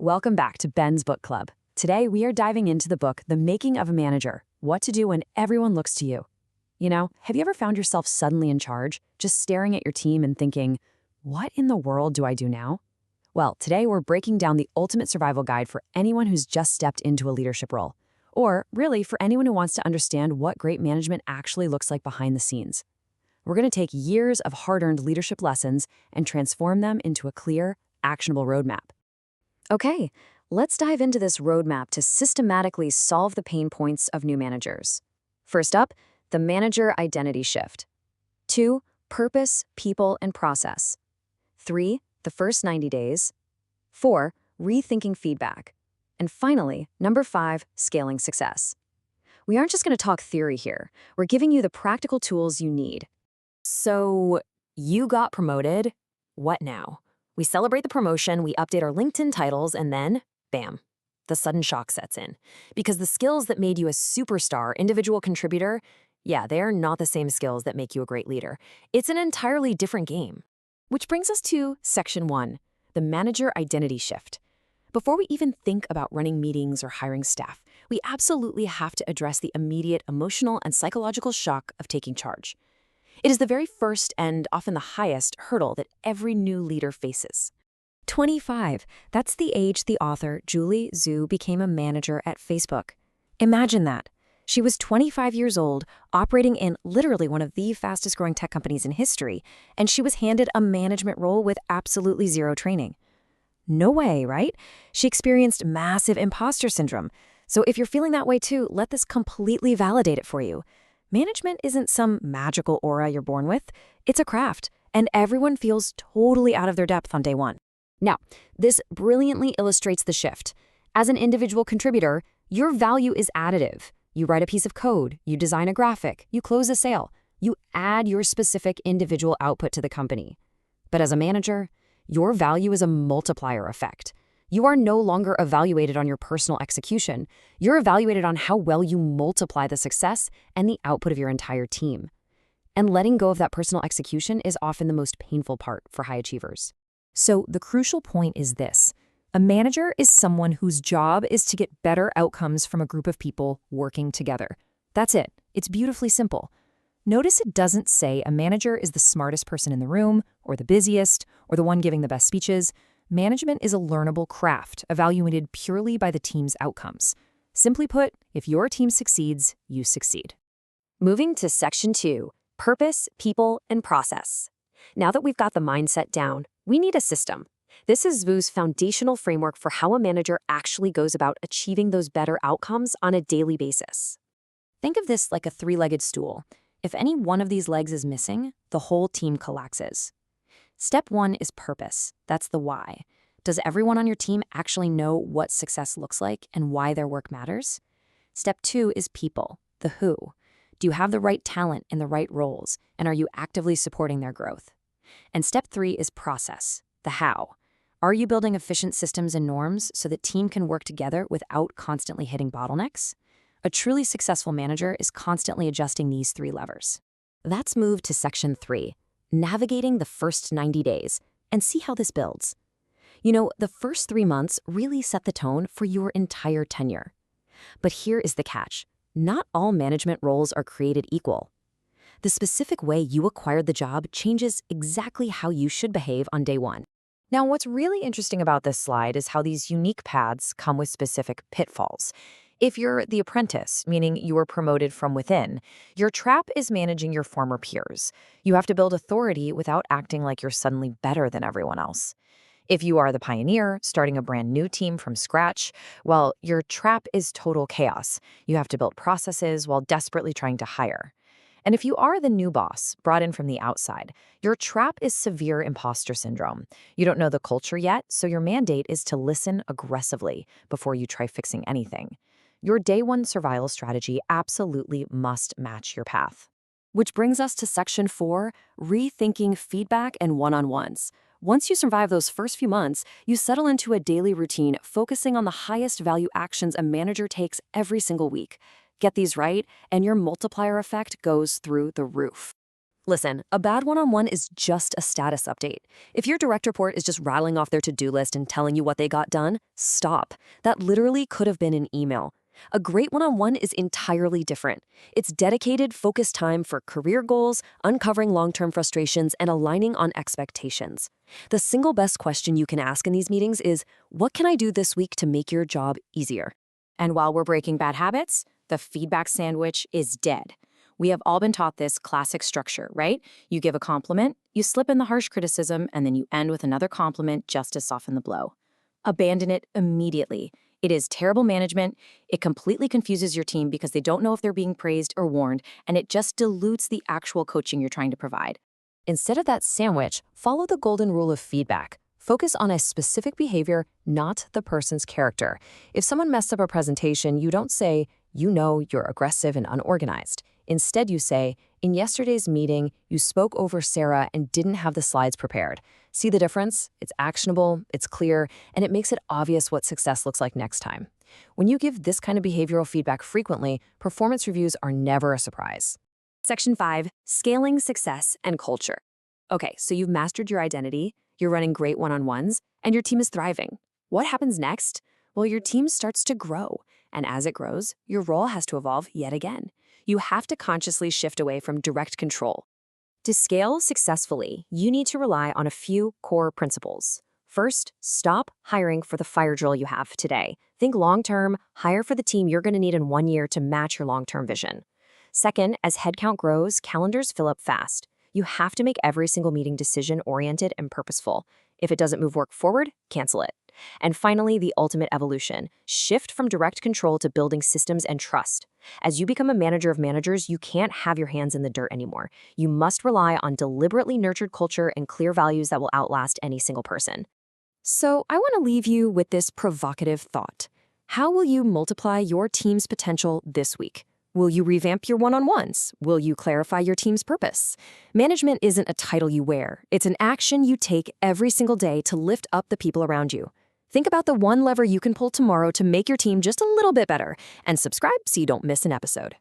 Welcome back to Ben's Book Club. Today, we are diving into the book, The Making of a Manager, What to Do When Everyone Looks to You. You know, have you ever found yourself suddenly in charge, just staring at your team and thinking, what in the world do I do now? Well, today we're breaking down the ultimate survival guide for anyone who's just stepped into a leadership role, or really for anyone who wants to understand what great management actually looks like behind the scenes. We're going to take years of hard-earned leadership lessons and transform them into a clear, actionable roadmap. Okay, let's dive into this roadmap to systematically solve the pain points of new managers. First up, the manager identity shift. 2, purpose, people, and process. 3, the first 90 days. 4, rethinking feedback. And finally, number 5, scaling success. We aren't just going to talk theory here. We're giving you the practical tools you need. So, you got promoted. What now? We celebrate the promotion, we update our LinkedIn titles, and then, bam, the sudden shock sets in. Because the skills that made you a superstar individual contributor, yeah, they are not the same skills that make you a great leader. It's an entirely different game. Which brings us to Section 1, the manager identity shift. Before we even think about running meetings or hiring staff, we absolutely have to address the immediate emotional and psychological shock of taking charge. It is the very first and often the highest hurdle that every new leader faces. 25. That's the age the author, Julie Zhuo, became a manager at Facebook. Imagine that. She was 25 years old, operating in literally one of the fastest-growing tech companies in history, and she was handed a management role with absolutely zero training. No way, right? She experienced massive imposter syndrome. So if you're feeling that way too, let this completely validate it for you. Management isn't some magical aura you're born with. It's a craft, and everyone feels totally out of their depth on day one. Now, this brilliantly illustrates the shift. As an individual contributor, your value is additive. You write a piece of code, you design a graphic, you close a sale. You add your specific individual output to the company. But as a manager, your value is a multiplier effect. You are no longer evaluated on your personal execution. You're evaluated on how well you multiply the success and the output of your entire team. And letting go of that personal execution is often the most painful part for high achievers. So the crucial point is this. A manager is someone whose job is to get better outcomes from a group of people working together. That's it. It's beautifully simple. Notice it doesn't say a manager is the smartest person in the room, or the busiest, or the one giving the best speeches. Management is a learnable craft, evaluated purely by the team's outcomes. Simply put, if your team succeeds, you succeed. Moving to Section 2, purpose, people, and process. Now that we've got the mindset down, we need a system. This is Zhuo's foundational framework for how a manager actually goes about achieving those better outcomes on a daily basis. Think of this like a three-legged stool. If any one of these legs is missing, the whole team collapses. Step 1 is purpose. That's the why. Does everyone on your team actually know what success looks like and why their work matters? Step 2 is people, the who. Do you have the right talent in the right roles, and are you actively supporting their growth? And step 3 is process, the how. Are you building efficient systems and norms so that team can work together without constantly hitting bottlenecks? A truly successful manager is constantly adjusting these 3 levers. Let's move to Section 3. Navigating the first 90 days, and see how this builds. You know, the first 3 months really set the tone for your entire tenure. But here is the catch. Not all management roles are created equal. The specific way you acquired the job changes exactly how you should behave on day 1. Now, what's really interesting about this slide is how these unique paths come with specific pitfalls. If you're the apprentice, meaning you were promoted from within, your trap is managing your former peers. You have to build authority without acting like you're suddenly better than everyone else. If you are the pioneer, starting a brand new team from scratch, well, your trap is total chaos. You have to build processes while desperately trying to hire. And if you are the new boss, brought in from the outside, your trap is severe imposter syndrome. You don't know the culture yet, so your mandate is to listen aggressively before you try fixing anything. Your day 1 survival strategy absolutely must match your path. Which brings us to Section 4, rethinking feedback and one-on-ones. Once you survive those first few months, you settle into a daily routine focusing on the highest value actions a manager takes every single week. Get these right, and your multiplier effect goes through the roof. Listen, a bad one-on-one is just a status update. If your direct report is just rattling off their to-do list and telling you what they got done, stop. That literally could have been an email. A great one-on-one is entirely different. It's dedicated, focused time for career goals, uncovering long-term frustrations, and aligning on expectations. The single best question you can ask in these meetings is, what can I do this week to make your job easier? And while we're breaking bad habits, the feedback sandwich is dead. We have all been taught this classic structure, right? You give a compliment, you slip in the harsh criticism, and then you end with another compliment just to soften the blow. Abandon it immediately. It is terrible management. It completely confuses your team because they don't know if they're being praised or warned, and it just dilutes the actual coaching you're trying to provide. Instead of that sandwich, follow the golden rule of feedback. Focus on a specific behavior, not the person's character. If someone messed up a presentation, you don't say, "You know you're aggressive and unorganized." Instead, you say, "In yesterday's meeting, you spoke over Sarah and didn't have the slides prepared." See the difference? It's actionable, it's clear, and it makes it obvious what success looks like next time. When you give this kind of behavioral feedback frequently, performance reviews are never a surprise. Section 5, Scaling Success and Culture. Okay, so you've mastered your identity, you're running great one-on-ones, and your team is thriving. What happens next? Well, your team starts to grow, and as it grows, your role has to evolve yet again. You have to consciously shift away from direct control. To scale successfully, you need to rely on a few core principles. First, stop hiring for the fire drill you have today. Think long-term, hire for the team you're going to need in 1 year to match your long-term vision. Second, as headcount grows, calendars fill up fast. You have to make every single meeting decision-oriented and purposeful. If it doesn't move work forward, cancel it. And finally, the ultimate evolution. Shift from direct control to building systems and trust. As you become a manager of managers, you can't have your hands in the dirt anymore. You must rely on deliberately nurtured culture and clear values that will outlast any single person. So I want to leave you with this provocative thought. How will you multiply your team's potential this week? Will you revamp your one-on-ones? Will you clarify your team's purpose? Management isn't a title you wear. It's an action you take every single day to lift up the people around you. Think about the one lever you can pull tomorrow to make your team just a little bit better, and subscribe so you don't miss an episode.